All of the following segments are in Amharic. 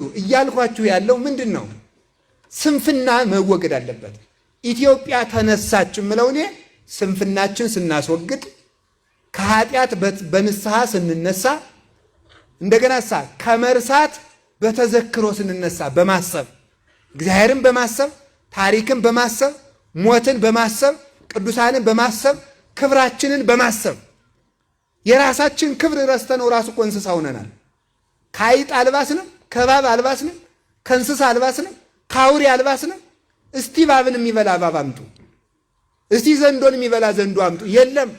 እያልኳችሁ ያለው ምንድነው? ስንፍና መወገድ አለበት። ኢትዮጵያ ተነሳች ምለው እኔ ስንፍናችን ስናስወግድ ከኃጢአት በንስሐ ስንነሳ እንደገና ከመርሳት በተዘክሮ ስንነሳ በማሰብ እግዚአብሔርን በማሰብ ታሪክን በማሰብ ሞትን በማሰብ ቅዱሳንን በማሰብ ክብራችንን በማሰብ የራሳችን ክብር ረስተነው ራሱ እኮ እንስሳ ሆነናል። ከአይጥ አልባስንም ከእባብ አልባስንም ከእንስሳ አልባስንም ከአውሬ አልባስንም። እስቲ እባብን የሚበላ እባብ አምጡ፣ እስቲ ዘንዶን የሚበላ ዘንዶ አምጡ። የለም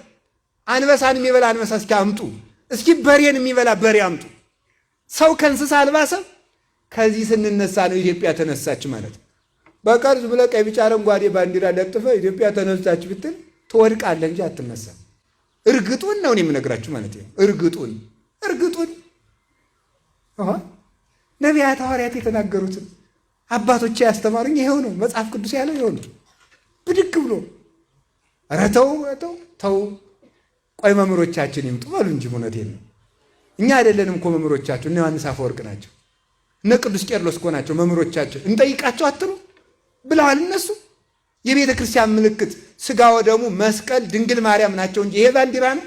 አንበሳን የሚበላ አንበሳ እስኪ አምጡ፣ እስኪ በሬን የሚበላ በሬ አምጡ። ሰው ከእንስሳ አልባሰብ። ከዚህ ስንነሳ ነው ኢትዮጵያ ተነሳች ማለት። በቀርዝ ብለህ ቀይ ቢጫ አረንጓዴ ባንዲራ ለጥፈ ኢትዮጵያ ተነሳች ብትል ትወድቃለህ እንጂ አትነሳም። እርግጡን ነው የምነግራችሁ ማለት ነው። እርግጡን ነቢያት ሐዋርያት የተናገሩትን አባቶቼ ያስተማሩኝ ይሄው ነው። መጽሐፍ ቅዱስ ያለው ይሄው ነው። ብድግ ብሎ ኧረ ተው ቆይ መምህሮቻችን ይምጡ በሉ እንጂ እውነቴን ነው። እኛ አይደለንም እኮ መምህሮቻቸው፣ እነ ዮሐንስ አፈወርቅ ናቸው፣ እነ ቅዱስ ቄርሎስ እኮ ናቸው መምህሮቻቸው። እንጠይቃቸው አትሉ ብለዋል እነሱ። የቤተ ክርስቲያን ምልክት ስጋ ወደሙ መስቀል ድንግል ማርያም ናቸው እንጂ ይሄ ባንዲራ ነው።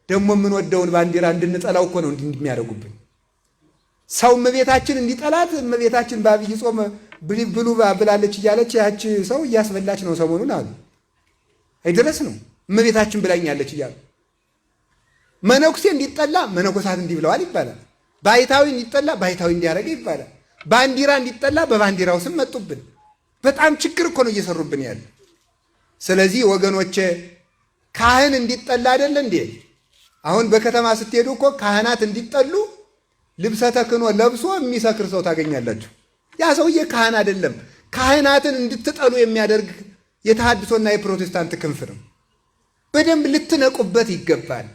ደግሞ የምንወደውን ባንዲራ እንድንጠላው እኮ ነው እንዲሚያደርጉብን። ሰው እመቤታችን እንዲጠላት እመቤታችን በአብይ ጾም ብሉ ብላለች እያለች ያች ሰው እያስበላች ነው ሰሞኑን አሉ። አይደረስ ነው እመቤታችን ብላኛለች እያሉ። መነኩሴ እንዲጠላ መነኮሳት እንዲህ ብለዋል ይባላል። ባይታዊ እንዲጠላ ባይታዊ እንዲያደርገ ይባላል። ባንዲራ እንዲጠላ በባንዲራው ስም መጡብን። በጣም ችግር እኮ ነው እየሰሩብን ያለ። ስለዚህ ወገኖቼ ካህን እንዲጠላ አይደለ እንዴ? አሁን በከተማ ስትሄዱ እኮ ካህናት እንዲጠሉ ልብሰ ተክህኖ ለብሶ የሚሰክር ሰው ታገኛላችሁ። ያ ሰውዬ ካህን አይደለም። ካህናትን እንድትጠሉ የሚያደርግ የተሐድሶና የፕሮቴስታንት ክንፍ ነው። በደንብ ልትነቁበት ይገባል።